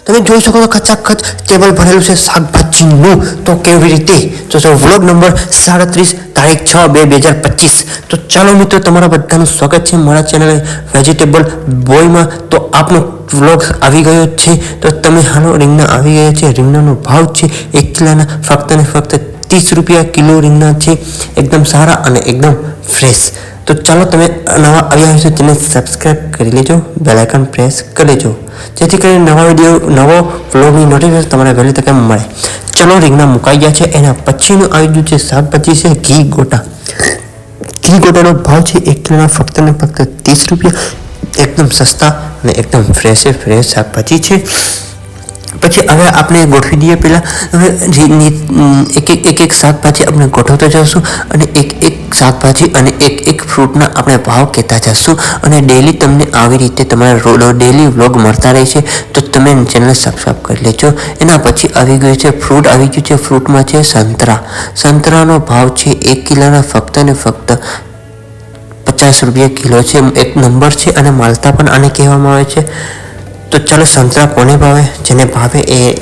તમે જોઈ શકો છો ખચાખચ ટેબલ ભરેલું છે શાકભાજીનું. તો કેવી રીતે? તો વ્લોગ નંબર 37 તારીખ 6/2/2025. તો ચાલો મિત્રો, તમારા બધાનું સ્વાગત છે મારા ચેનલ વેજીટેબલ બોયમાં. તો આપનો વ્લોગ આવી ગયો છે. તો તમે હાલો રીંગણા આવી ગયા છે. રીંગણાનો ભાવ છે 1 કિલોના ફક્ત ને ફક્ત 30 રૂપિયા કિલો રીંગણા છે. એકદમ સારા અને એકદમ ફ્રેશ. તો ચાલો, તમે નવા આવ્યા હશો તેને સબસ્ક્રાઈબ કરી લેજો, બેલ આઇકન પ્રેસ કરી લેજો, જેથી કરીને નવા વિડીયો નવો વ્લોગની નોટિફિકેશન તમારે વહેલી તકે મળે. ચલો, રીંગણા મુકાઈ ગયા છે. એના પછીનું આવી ગયું છે શાકભાજી છે ઘી ગોટા. ઘી ગોટાનો ભાવ છે 1 કિલોના ફક્ત ને ફક્ત 30 રૂપિયા. એકદમ સસ્તા અને એકદમ ફ્રેશ શાકભાજી છે. પછી હવે આપણે ગોઠવી દઈએ. પહેલાં હવે એક શાકભાજી આપણે ગોઠવતા જઈશું અને એક શાકભાજી અને એક ફ્રૂટના આપણે ભાવ કહેતા જઈશું. અને ડેલી તમને આવી રીતે તમારા ડેલી વ્લોગ મળતા રહેશે. તો તમે ચેનલ સબસ્ક્રાઈબ કરી લેજો. એના પછી આવી ગયું છે ફ્રૂટ. આવી ગયું છે ફ્રૂટમાં છે સંતરા. સંતરાનો ભાવ છે 1 કિલોના ફક્ત ને ફક્ત 50 રૂપિયા કિલો છે. એક નંબર છે અને માલતા પણ આને કહેવામાં આવે છે. તો ચાલો, સંતરા કોને ભાવે? જેને ભાવે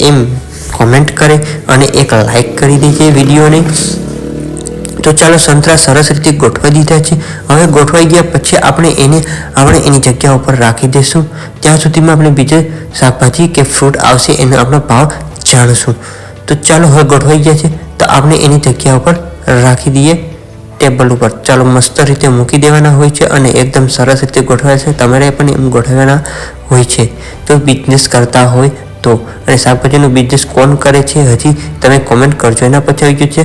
એમ કોમેન્ટ કરે અને એક લાઈક કરી દેજે વિડીયોને. તો ચાલો, સંતરા સરસ રીતે ગોઠવાઈ દીધા છે. હવે ગોઠવાઈ ગયા પછી આપણે એની જગ્યા ઉપર રાખી દઈશું. ત્યાં સુધીમાં આપણે બીજે શાકભાજી કે ફ્રૂટ આવશે એનો આપણો ભાવ જાણીશું. તો ચાલો, હવે ગોઠવાઈ ગયા છે તો આપણે એની જગ્યા ઉપર રાખી દઈએ ટેબલ ઉપર. ચાલો, મસ્ત રીતે મૂકી દેવાના હોય છે અને એકદમ સરસ રીતે ગોઠવાય છે. તમારે પણ એમ ગોઠવવાના હોય છે જો બિઝનેસ કરતા હોય તો. અને શાકભાજીનો બિઝનેસ કોણ કરે છે હજી તમે કોમેન્ટ કરજો. એના પછી આવી ગયું છે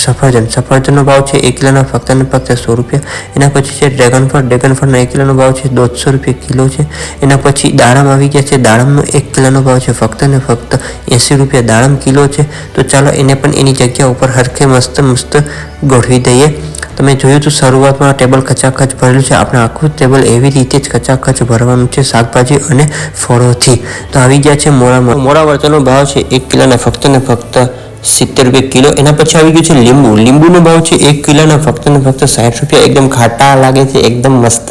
સફરજન. સફરજનનો ભાવ છે 1 કિલોના ફક્ત ને ફક્ત 100 રૂપિયા. એના પછી છે ડ્રેગન ફળ. ડ્રેગન ફળનો 1 કિલોનો ભાવ છે 150 રૂપિયા કિલો છે. એના પછી દાડમ આવી ગયા છે. દાડમનો 1 કિલોનો ભાવ છે ફક્ત ને ફક્ત 80 રૂપિયા દાડમ કિલો છે. તો ચાલો, એને પણ એની જગ્યા ઉપર હરખે મસ્ત ગોઠવી દઈએ. તમે જોયું તો શરૂઆતમાં ટેબલ ખચાખચ ભરેલું છે. આપણે આખું ટેબલ એવી રીતે જ ખચાખચ ભરવાનું છે શાકભાજી અને ફળોથી. તો આવી ગયા છે મોળા મરચાંનો ભાવ છે 1 કિલોના ફક્ત ને ફક્ત 70 રૂપિયા કિલો. એના પછી આવી ગયું છે લીંબુ. લીંબુનો ભાવ છે 1 કિલોના ફક્ત ને ફક્ત 60 રૂપિયા. એકદમ ખાટા લાગે છે, એકદમ મસ્ત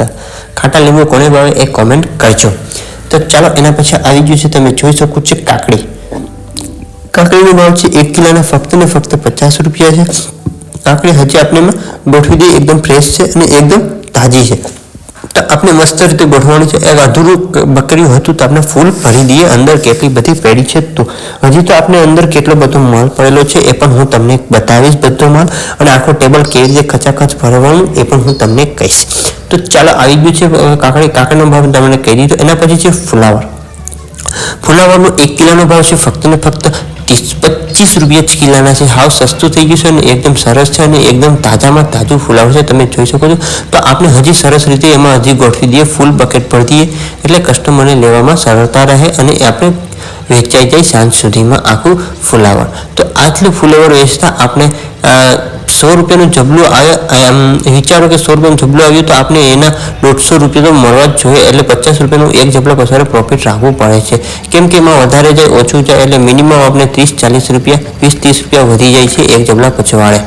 ખાટા લીંબુ કોને ભાવે એ કોમેન્ટ કરજો. તો ચાલો, એના પછી આવી ગયું છે તમે જોઈ શકો છો કાકડી. કાકડીનો ભાવ છે 1 કિલોના ફક્ત ને ફક્ત 50 રૂપિયા છે. કાકડી હજી આપણે એમાં ગોઠવી દઈએ. એકદમ ફ્રેશ છે અને એકદમ તાજી છે. તો આપણે મસ્ત રીતે ગોઠવવાનું છે. એક અધૂરું બકરીયું હતું તો આપણે ફૂલ ભરી દઈએ. અંદર કેટલી બધી પેડી છે. તો હજી તો આપણે અંદર કેટલો બધો માલ પડેલો છે એ પણ હું તમને બતાવીશ બધો માલ. અને આખો ટેબલ કેવી રીતે ખચાખચ ભરવાનું એ પણ હું તમને કહીશ. તો ચાલો, આવી ગયું છે કાકડીનો ભાવ તમને કહી દીધો. એના પછી છે ફુલાવર. ફુલાવરનો 1 કિલોનો ભાવ છે ફક્ત ને ફક્ત 25 રૂપિયા જ કિલોના છે. હાવ સસ્તું થઈ ગયું છે અને એકદમ સરસ છે અને એકદમ તાજામાં તાજું ફુલાવર છે. તમે જોઈ શકો છો. તો આપણે હજી સરસ રીતે એમાં હજી ગોઠવી દઈએ. ફૂલ બકેટ ભરી દઈએ એટલે કસ્ટમરને લેવામાં સરળતા રહે અને આપણે વેચાઈ જાય સાંજ સુધીમાં આખું ફુલાવર. તો આટલું ફુલાવર વેચતા આપણે 100 રૂપિયાનું જબલું આવે. વિચારો કે 100 રૂપિયાનું જબલું આવ્યું તો આપણે એના 150 રૂપિયા તો મળવા જ જોઈએ. એટલે 50 રૂપિયાનું એક જબલા પછી પ્રોફિટ રાખવું પડે છે. કેમ કે એમાં વધારે જાય ઓછું જાય એટલે મિનિમમ આપણે 30-40 રૂપિયા 20-30 રૂપિયા વધી જાય છે એક જબલા પછવાડે.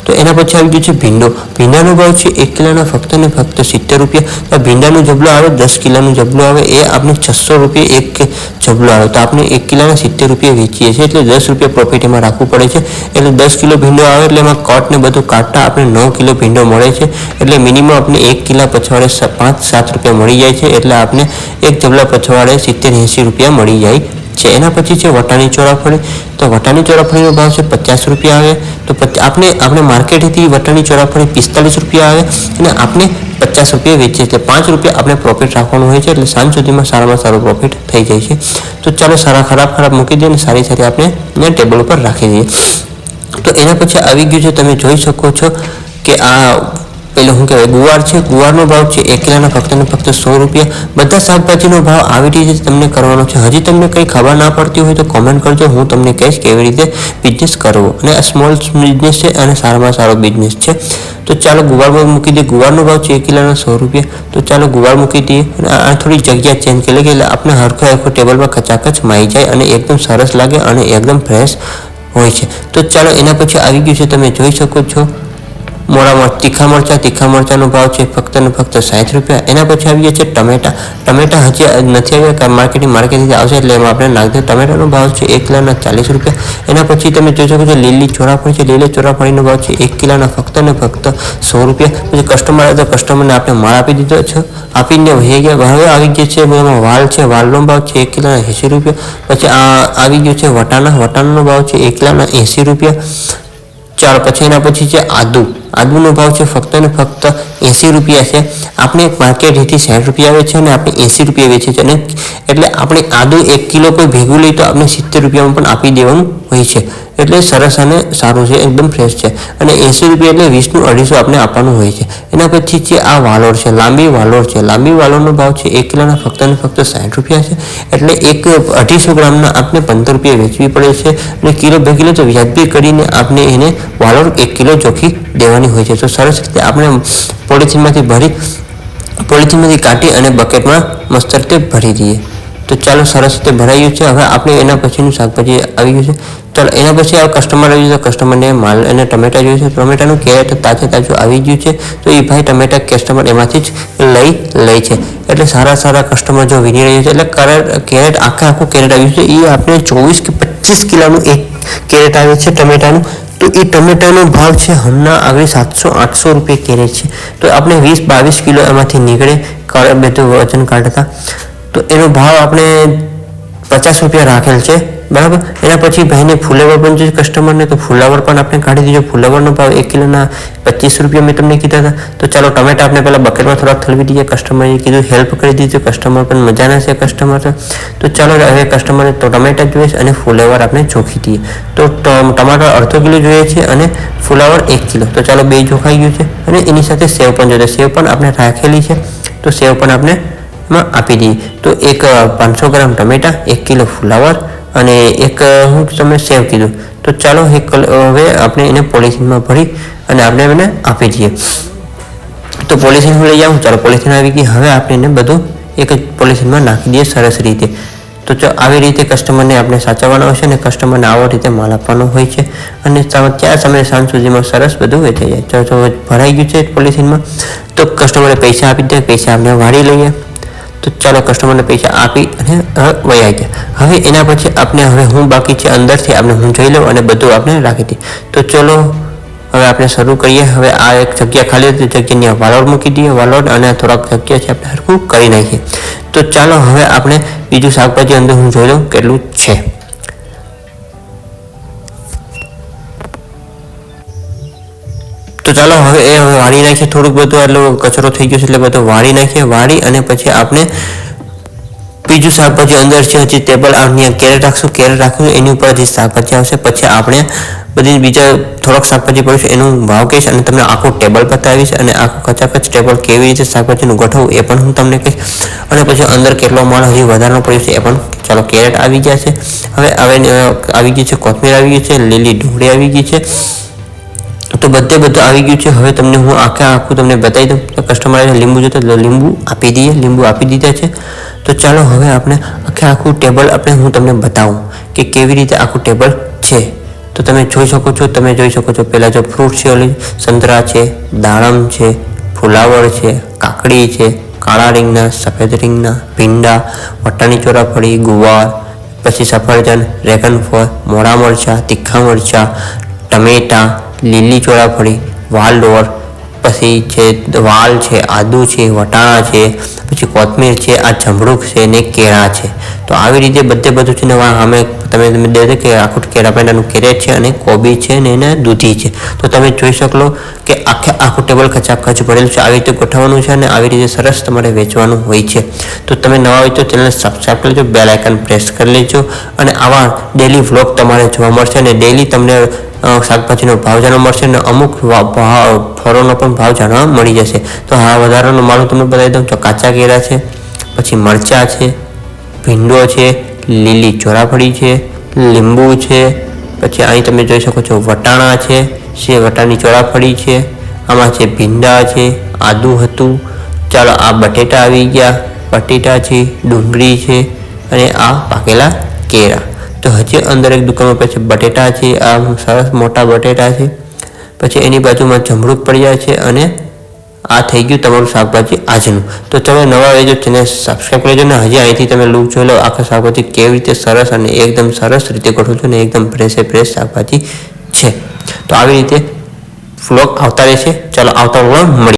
તો એના પછી આવી ગયું છે ભીંડો. ભીંડાનો ભાવ છે 1 કિલોના ફક્ત ને ફક્ત 70 રૂપિયા. ભીંડાનું જબલું આવે 10 કિલોનું જબલું આવે એ આપણે 600 રૂપિયા એક જબલું આવે. તો આપણે 1 કિલોના 70 રૂપિયા વેચીએ છીએ એટલે 10 રૂપિયા પ્રોફિટ એમાં રાખવું પડે છે. એટલે 10 કિલો ભીંડો આવે એટલે એમાં કટ ને બધું કાઢતા આપણે 9 કિલો ભીંડો મળે છે. એટલે મિનિમમ આપણે 1 કિલો પછવાડે 5-7 રૂપિયા મળી જાય છે. એટલે આપણે એક જબલા પછવાડે 70-80 રૂપિયા મળી જાય છે. એના પછી છે વટાણી ચોરાફળી. તો વટાણી ચોરાફળીનો ભાવ છે 50 રૂપિયા આવે. તો આપણે માર્કેટથી વટાણી ચોરાફળી 45 રૂપિયા આવે અને આપણે 50 રૂપિયા વેચીએ એટલે 5 રૂપિયા આપણે પ્રોફિટ રાખવાનું હોય છે. એટલે સાંજ સુધીમાં સારામાં સારો પ્રોફિટ થઈ જાય છે. તો ચાલો, ખરાબ મૂકી દઈએ અને સારી આપણે ટેબલ ઉપર રાખી દઈએ. તો એના પછી આવી ગયું છે તમે જોઈ શકો છો કે આ પેલું શું કહેવાય ગુવાર છે. ગુવારનો ભાવ છે 1 કિલોના ફક્ત ને ફક્ત 100 રૂપિયા. બધા શાકભાજીનો ભાવ આવી રીતે તમને કરવાનો છે. હજી તમને કંઈ ખબર ના પડતી હોય તો કોમેન્ટ કરજો. હું તમને કહીશ કેવી રીતે બિઝનેસ કરવો. અને આ સ્મોલ બિઝનેસ છે અને સારામાં સારો બિઝનેસ છે. તો ચાલો, ગુવારમાં મૂકી દઈએ. ગુવારનો ભાવ છે 1 કિલોના 100 રૂપિયા. તો ચાલો, ગુવાર મૂકી દઈએ અને આ થોડી જગ્યા ચેન્જ કરી એટલે આપણે હરખો ટેબલમાં ખચાખચ માઈ જાય અને એકદમ સરસ લાગે અને એકદમ ફ્રેશ હોય છે. તો ચાલો, એના પછી આવી ગયું છે તમે જોઈ શકો છો તીખા મરચાનો ભાવ છે ફક્ત ને ફક્ત 60 રૂપિયા। એના પછી આવી ગયા છે ટમેટા હજી નથી આવ્યા, માર્કેટથી આવશે એટલે એમાં આપણે નાખી દઈએ। ટમેટાનો ભાવ છે 1 કિલોના 40 રૂપિયા। એના પછી તમે જોઈ શકો છો લીલી ચોરાફળી છે, લીલી ચોરાફળીનો ભાવ છે 1 કિલોના ફક્ત ને ફક્ત 100 રૂપિયા। પછી કસ્ટમર આવે તો કસ્ટમરને આપણે માળ આપી દીધો છે, આપીને વહી ગયા। હવે આવી ગયો છે એમાં વાલ છે, વાલનો ભાવ છે 1 કિલોના 80 રૂપિયા। પછી આવી ગયો છે વટાણાનો ભાવ છે 1 કિલોના 80 રૂપિયા। ચાલો પછી એના પછી છે આદુનો ભાવ છે ફક્ત ને ફક્ત 80 રૂપિયા છે। આપણે માર્કેટથી 60 રૂપિયા આવે છે અને આપણે 80 રૂપિયા વેચે છે, અને એટલે આપણે આદુ 1 કિલો કોઈ ભેગું લઈ તો આપણે 70 રૂપિયામાં પણ આપી દેવાનું હોય છે। એટલે સરસ અને સારું છે, એકદમ ફ્રેશ છે, અને 80 રૂપિયા એટલે 20નું 250 આપણે આપવાનું હોય છે। એના પછી છે આ વાલોડ છે, લાંબી વાલોડનો ભાવ છે 1 કિલોના ફક્ત ને ફક્ત 60 રૂપિયા છે, એટલે 250 ગ્રામના આપણે 15 રૂપિયા વેચવી પડે છે, અને કિલો 2 કિલો તો વ્યાજબી કરીને આપણે એને વાલોડ 1 કિલો ચોખ્ખી દેવાની હોય છે। તો સરસ રીતે આપણે પોલિથીનમાંથી કાઢી અને બકેટમાં મસ્ત રીતે ભરી દઈએ। તો ચાલો સરસ રીતે ભરાયું છે। હવે આપણે એના પછીનું શાકભાજી આવી ગયું છે। ચાલો એના પછી આ કસ્ટમર આવી ગયું, તો કસ્ટમરને માલ અને ટમેટા જોઈએ છે, ટમેટાનું કેરેટ તાજું આવી ગયું છે, તો એ ભાઈ ટમેટા કસ્ટમર એમાંથી જ લે છે। એટલે સારા કસ્ટમર જો વિની રહ્યા છે, એટલે કેરેટ આખું કેરેટ આવ્યું છે, એ આપણે 24 કે 25 કિલોનું એક કેરેટ આવે છે ટમેટાનું। તો એ ટમેટાનો ભાવ છે હમણાં આગળ 700-800 રૂપિયા કેરેટ છે। તો આપણે 20-22 કિલો એમાંથી નીકળે બધું વજન કાઢતા, તો એનો ભાવ આપણે 50 રૂપિયા રાખેલ છે, બરાબર। એના પછી ભાઈને ફુલેવર પણ જોઈએ કસ્ટમરને, તો ફુલાવર પણ આપણે કાઢી દીધો। ફુલાવરનો ભાવ 1 કિલોના 25 રૂપિયા મેં તમને કીધા હતા। તો ચાલો ટમેટા આપણે પહેલાં બકેટમાં થોડાક ઠલવી દઈએ, કસ્ટમરે કીધું હેલ્પ કરી દીધું, કસ્ટમર પણ મજાના છે કસ્ટમર તો ચાલો હવે કસ્ટમરને તો ટમેટા જોઈએ છે અને ફુલેવર આપણે ચોખી દઈએ। તો ટમાટર અડધો કિલો જોઈએ છે અને ફુલાવર 1 કિલો, તો ચાલો 2 ચોખાઈ ગયું છે। અને એની સાથે સેવ પણ જોઈએ, સેવ પણ આપણે રાખેલી છે, તો સેવ પણ આપણે એમાં આપી દઈએ। તો 500 ગ્રામ ટમેટા, 1 કિલો ફુલાવર અને તમે સેવ કીધું, તો ચાલો હવે આપણે એને પોલિથીનમાં ભરી અને આપણે એને આપી દઈએ। તો પોલિથીન લઈ જાઉં, ચાલો પોલિથીન આવી ગઈ। હવે આપણે એને બધું એક જ પોલિથીનમાં નાખી દઈએ સરસ રીતે। તો આવી રીતે કસ્ટમરને આપણે સાચવવાનો હોય છે અને કસ્ટમરને આવો રીતે માલ આપવાનો હોય છે, અને ત્યાં સમય સાંજ સુધીમાં સરસ બધું વેચાઈ જાય। તો ભરાઈ ગયું છે પોલિથીનમાં, તો કસ્ટમરને પૈસા આપી દે, પૈસા આપણે વાળી લઈએ। તો ચાલો કસ્ટમરને પૈસા આપી અને વયા ગયા। હવે એના પછી આપણે હું બાકી છે અંદરથી આપણે હું જોઈ લઉં અને બધું આપણે રાખી દઈએ। તો ચલો હવે આપણે શરૂ કરીએ। હવે આ એક જગ્યા ખાલી હતી, જગ્યાની વાલોડ મૂકી દઈએ, વાલોડ અને થોડાક જગ્યા છે આપણે હરખું કરી નાખીએ। તો ચાલો હવે આપણે બીજું શાકભાજી અંદર હું જોઈ લઉં કેટલું છે। તો ચાલો હવે એ વાળી નાખીએ, થોડુંક બધું એટલો કચરો થઈ ગયો છે એટલે બધું વાળી નાખીએ। વાળી અને પછી આપણે બીજું શાકભાજી અંદર છે, હજી ટેબલ કેરેટ રાખશું એની ઉપર હજી શાકભાજી આવશે, પછી આપણે બધી બીજા થોડોક શાકભાજી પડશે એનું ભાવ કહીશ અને તમને આખું ટેબલ બતાવીશ, અને આખું કચાકચ ટેબલ કેવી રીતે શાકભાજીનું ગોઠવવું એ પણ હું તમને કહીશ, અને પછી અંદર કેટલો માલ હજી વધારાનો પડ્યો છે એ પણ। ચાલો કેરેટ આવી ગયા છે, હવે આવી ગઈ છે કોથમીર, આવી ગઈ છે લીલી ડુંગળી, આવી ગઈ છે, તો બધું આવી ગયું છે। હવે તમને હું આખું તમને બતાવી દઉં। તો કસ્ટમરે લીંબુ જોતો લીંબુ આપી દીધા છે। તો ચાલો હવે આપણે આખું ટેબલ હું તમને બતાવું કે કેવી રીતે આખું ટેબલ છે। તો તમે જોઈ શકો છો પહેલાં જો ફ્રૂટ છે, ઓલી સંતરા છે, દાડમ છે, ફુલાવર છે, કાકડી છે, કાળા રીંગણા, સફેદ રીંગણા, ભીંડા, વટાણી ચોરાફળી, ગુવાર, પછી સફરજન, ડ્રેગન ફળ, મોળા મરચાં, તીખા મરચાં, ટમેટા, લીલી ચોરાફળી, વાલોડ, પછી છે વાલ છે, આદુ છે, વટાણા છે, પછી કોથમીર છે, આ જમરૂખ છે ને કેળા છે। તો આવી રીતે બધું છે ને અમે તમે દેખો કે આખું કેળાનું કેરેટ છે અને કોબી છે ને એને દૂધી છે। તો તમે જોઈ શકો કે આખું ટેબલ ખચાખચ ભરેલું છે, આવી રીતે ગોઠવવાનું છે અને આવી રીતે સરસ તમારે વેચવાનું હોય છે। તો તમે નવા હોય તો ચેનલ સબસ્ક્રાઈબ કરી લેજો, બેલ આઇકન પ્રેસ કરી લેજો, અને આવા ડેલી વ્લોગ તમારે જોવા મળશે, અને ડેલી તમને શાકભાજીનો ભાવ જાણવા મળશે અને અમુક ફળોનો પણ ભાવ જાણવા મળી જશે। તો હા વધારાનો માલ તમને બતાવી દઉં તો કાચા કેળા છે, પછી મરચાં છે, ભીંડો છે, લીલી ચોરાફળી છે, લીંબુ છે, પછી અહીં તમે જોઈ શકો છો વટાણા છે, વટાણી ચોરાફળી છે, આમાં છે ભીંડા છે, આદુ હતું, ચાલો આ બટેટા આવી ગયા, બટેટા છે, ડુંગળી છે, અને આ પાકેલા કેળા। તો હજી અંદર એક દુકાનમાં પછી બટેટા છે, આ સરસ મોટા બટેટા છે, પછી એની બાજુમાં જમરૂક પડી જાય છે અને આ થઈ ગયું તમારું શાકભાજી આજનું. તો તમે નવા રહેજો, ચેનલ સબસ્ક્રાઈબ કરી લેજો ને હજી અહીંથી તમે લુક જોઈ લો આખા શાકભાજી કેવી રીતે સરસ અને એકદમ સરસ રીતે ગોઠવું છું ને એકદમ ફ્રેશ શાકભાજી છે. તો આવી રીતે વ્લોગ આવતા રહેશે. ચાલો આવતા વ્લોગ મળીએ.